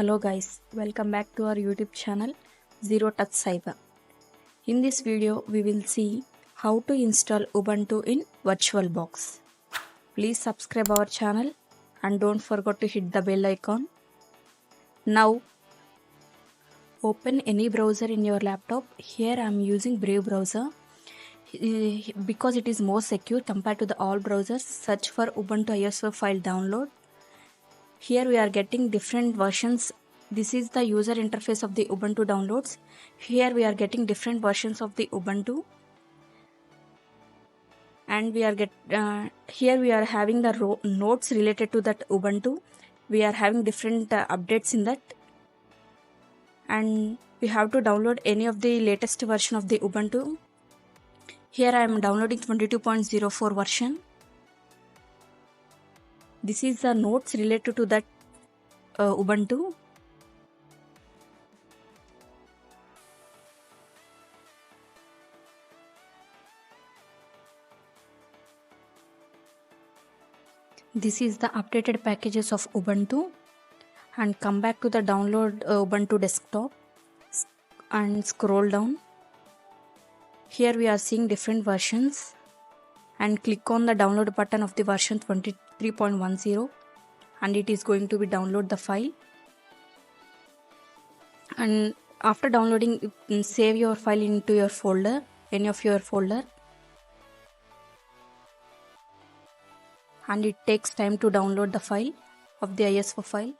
Hello guys, welcome back to our YouTube channel Zero Touch Cyber. In this video we will see how to install Ubuntu in VirtualBox. Please subscribe our channel and don't forget to hit the bell icon. Now open any browser in your laptop. Here I am using Brave browser because it is more secure compared to the all browsers. Search for Ubuntu ISO file download. Here we are getting different versions. This is the user interface of the Ubuntu downloads. Here we are getting different versions of the Ubuntu, and here we are having the notes related to that Ubuntu. We are having different updates in that, and we have to download any of the latest version of the Ubuntu. Here I am downloading 22.04 version. This is the notes related to that Ubuntu. This is the updated packages of Ubuntu, and come back to the download Ubuntu desktop and scroll down. Here we are seeing different versions, and click on the download button of the version 23.10, and it is going to be download the file. And after downloading, save your file into your folder, any of your folder, and it takes time to download the file of the ISO file.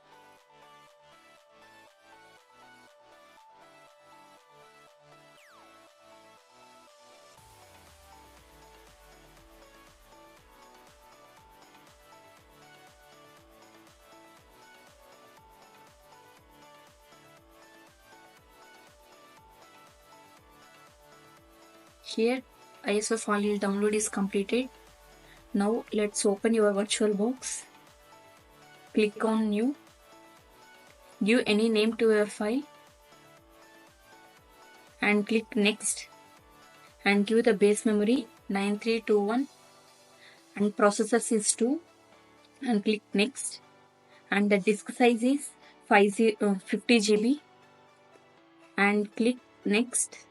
Here ISO file download is completed. Now let's open your VirtualBox. Click on new. Give any name to your file and click next, and give the base memory 9321 and processor is 2, and click next, and the disk size is 50 GB, and click next,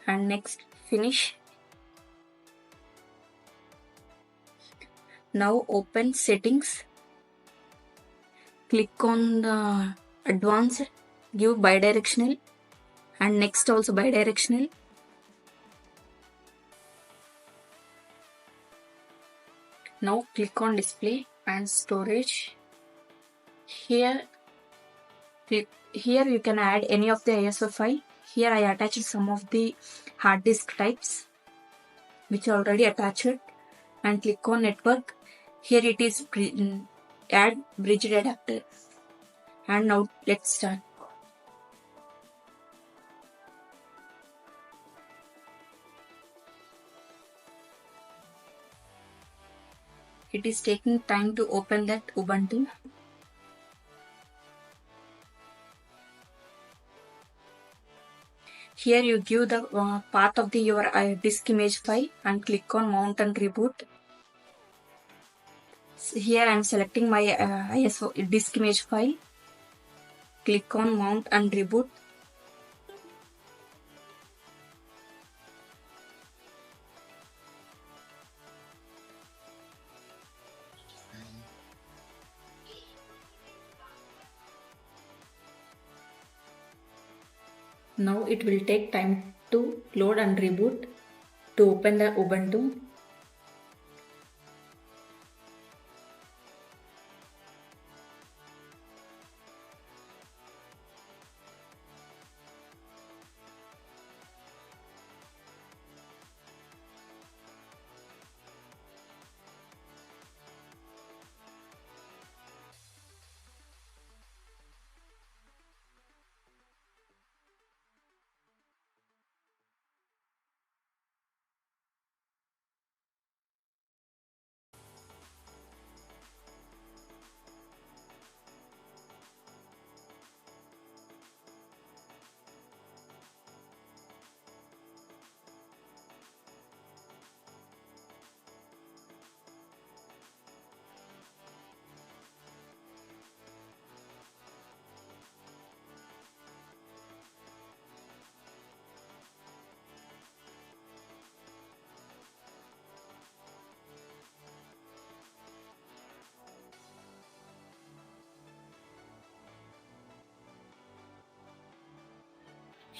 and next, finish. Now open settings, click on the advanced, give bidirectional, and next also bidirectional. Now click on display and storage. Here you can add any of the ISO file. Here I attached some of the hard disk types which are already attached, and click on network. Here it is add bridge adapter, and now let's start. It is taking time to open that Ubuntu. Here you give the path of your disk image file and click on mount and reboot. Here I am selecting my ISO disk image file. Click on mount and reboot. Now it will take time to load and reboot to open the Ubuntu.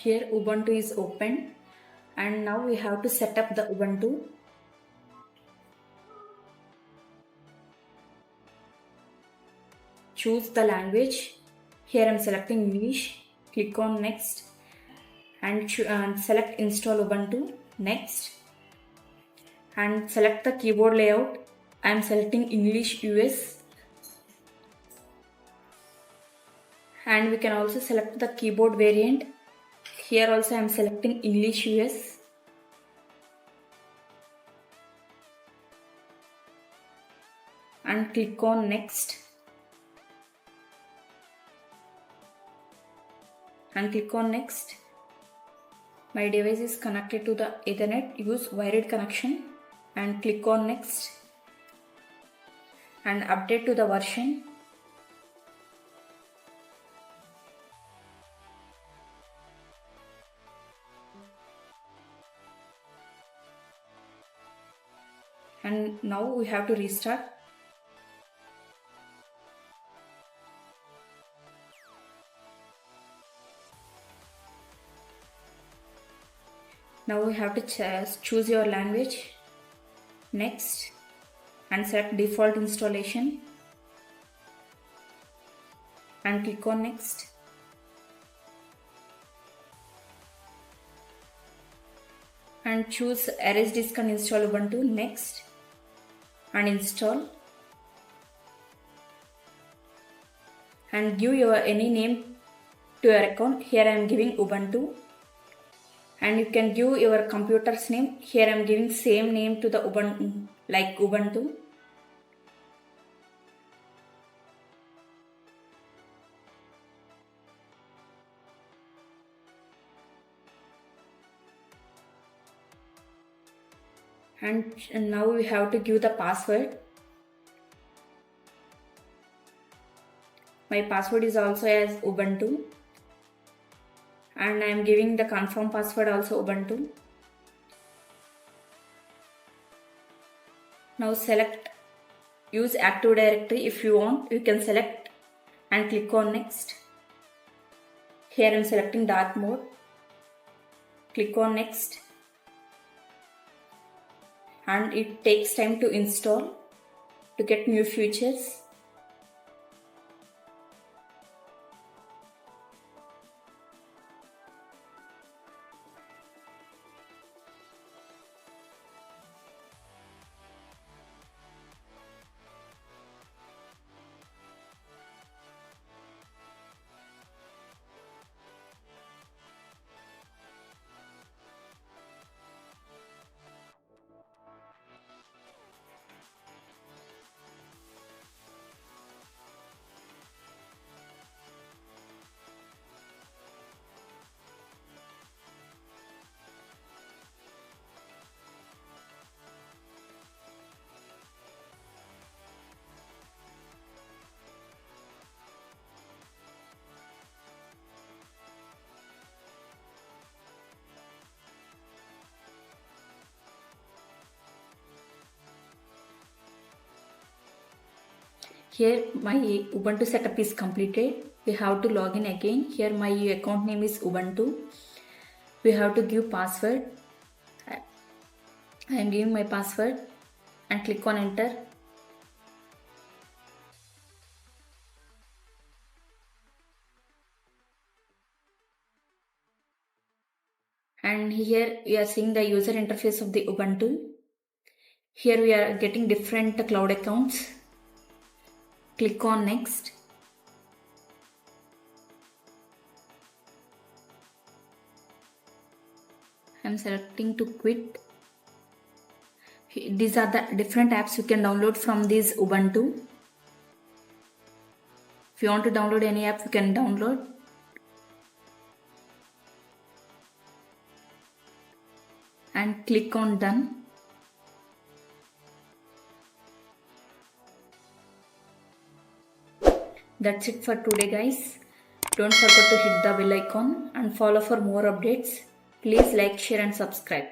Here Ubuntu is open, and now we have to set up the Ubuntu. Choose the language. Here I am selecting English. Click on next and select install Ubuntu. Next, and select the keyboard layout. I am selecting English US, and we can also select the keyboard variant. Here also I am selecting English US. And click on next. And click on next. My device is connected to the Ethernet. Use wired connection and click on next. And update to the version. And now we have to restart. Now we have to choose your language. Next, and select default installation and click on next. And choose erase disk and install Ubuntu. Next, and install. And give your any name to your account. Here I am giving Ubuntu. And you can give your computer's name. Here I am giving same name to the Ubuntu, like Ubuntu. And now we have to give the password. My password is also as Ubuntu. And I am giving the confirm password also Ubuntu. Now select use Active Directory. If you want, you can select and click on next. Here I am selecting dark mode. Click on next. And it takes time to install to get new features. Here my Ubuntu setup is completed. We have to log in again. Here my account name is Ubuntu. We have to give password. I am giving my password and click on enter. And here we are seeing the user interface of the Ubuntu. Here we are getting different cloud accounts. Click on next. I am selecting to quit. These are the different apps you can download from this Ubuntu. If you want to download any app, you can download. And click on done. That's it for today, guys. Don't forget to hit the bell icon and follow for more updates. Please like, share and subscribe.